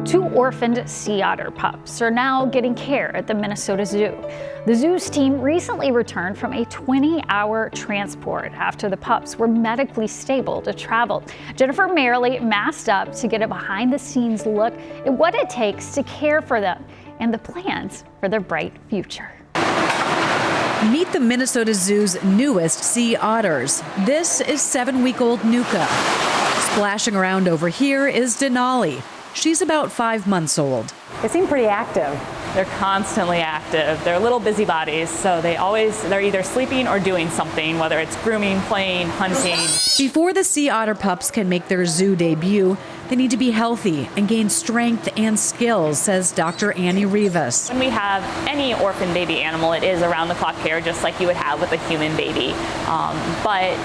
2 orphaned sea otter pups are now getting care at the Minnesota Zoo. The zoo's team recently returned from a 20-hour transport after the pups were medically stable to travel. Jennifer Merrily masked up to get a behind-the-scenes look at what it takes to care for them and the plans for their bright future. Meet the Minnesota Zoo's newest sea otters. This is 7-week-old Nuka. Splashing around over here is Denali. She's about 5 months old. They seem pretty active. They're constantly active. They're little busybodies, so they're either sleeping or doing something, whether it's grooming, playing, hunting. Before the sea otter pups can make their zoo debut, they need to be healthy and gain strength and skills, says Dr. Annie Rivas. When we have any orphan baby animal, it is around-the-clock care, just like you would have with a human baby. But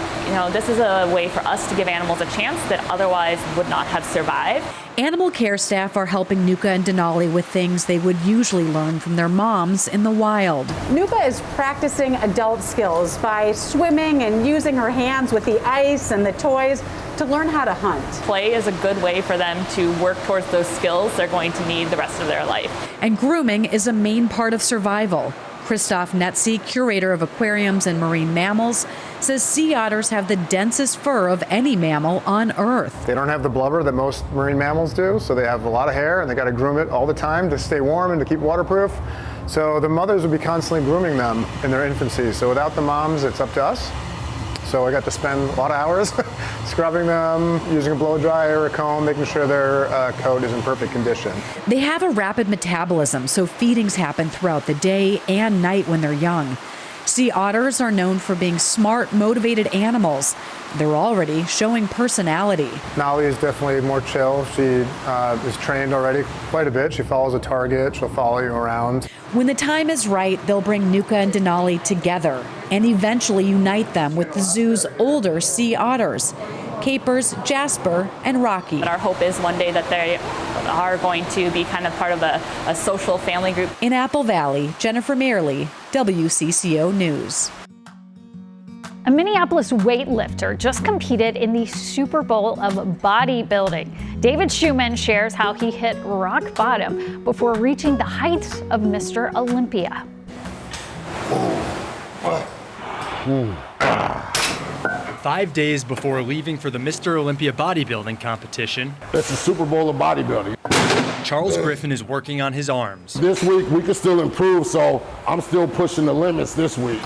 this is a way for us to give animals a chance that otherwise would not have survived. Animal care staff are helping Nuka and Denali with things they would usually learn from their moms in the wild. Nuka is practicing adult skills by swimming and using her hands with the ice and the toys to learn how to hunt. Play is a good way for them to work towards those skills they're going to need the rest of their life. And grooming is a main part of survival. Christoph Netze, curator of aquariums and marine mammals, says sea otters have the densest fur of any mammal on Earth. They don't have the blubber that most marine mammals do, so they have a lot of hair and they got to groom it all the time to stay warm and to keep waterproof. So the mothers would be constantly grooming them in their infancy. So without the moms, it's up to us. So I got to spend a lot of hours scrubbing them, using a blow dryer, a comb, making sure their coat is in perfect condition. They have a rapid metabolism, so feedings happen throughout the day and night when they're young. Sea otters are known for being smart, motivated animals. They're already showing personality. Nolly is definitely more chill. She is trained already quite a bit. She follows a target. She'll follow you around. When the time is right, they'll bring Nuka and Denali together and eventually unite them with the zoo's older sea otters, Capers, Jasper, and Rocky. But our hope is one day that they are going to be kind of part of a social family group. In Apple Valley, Jennifer Merrily, WCCO News. A Minneapolis weightlifter just competed in the Super Bowl of bodybuilding. David Schumann shares how he hit rock bottom before reaching the heights of Mr. Olympia. 5 days before leaving for the Mr. Olympia bodybuilding competition, it's the Super Bowl of bodybuilding. Charles Griffin is working on his arms. This week we can still improve, so I'm still pushing the limits this week.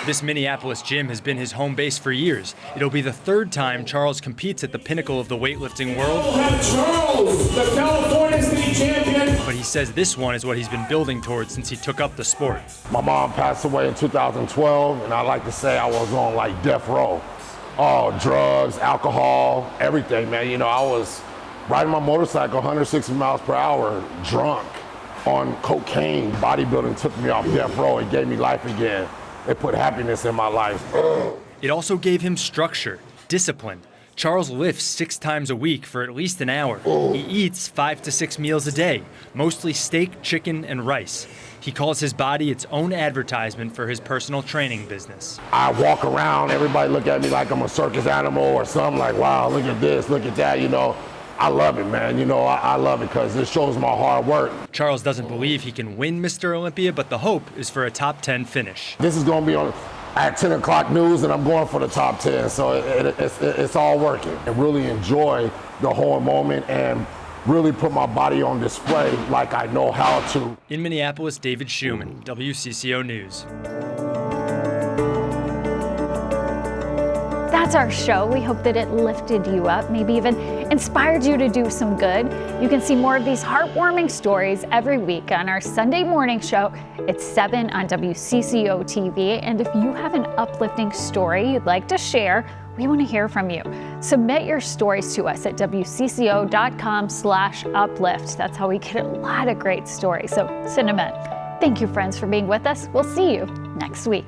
This Minneapolis gym has been his home base for years. It'll be the 3rd time Charles competes at the pinnacle of the weightlifting world. Charles, the California State champion. But he says this one is what he's been building towards since he took up the sport. My mom passed away in 2012, and I like to say I was on like death row. Oh, drugs, alcohol, everything, man. I was riding my motorcycle 160 miles per hour, drunk, on cocaine. Bodybuilding took me off death row and gave me life again. It put happiness in my life. It also gave him structure, discipline. Charles lifts 6 times a week for at least an hour. He eats 5 to 6 meals a day, mostly steak, chicken, and rice. He calls his body its own advertisement for his personal training business. I walk around, everybody look at me like I'm a circus animal or something, like, wow, look at this, look at that, I love it, man. I love it because it shows my hard work. Charles doesn't believe he can win Mr. Olympia, but the hope is for a top 10 finish. This is going to be on at 10 o'clock news, and I'm going for the top 10, so it's all working. I really enjoy the whole moment and really put my body on display like I know how to. In Minneapolis, David Schumann, WCCO News. That's our show. We hope that it lifted you up, maybe even inspired you to do some good. You can see more of these heartwarming stories every week on our Sunday morning show. It's 7 on WCCO TV. And if you have an uplifting story you'd like to share, we want to hear from you. Submit your stories to us at WCCO.com/uplift. That's how we get a lot of great stories. So send them in. Thank you, friends, for being with us. We'll see you next week.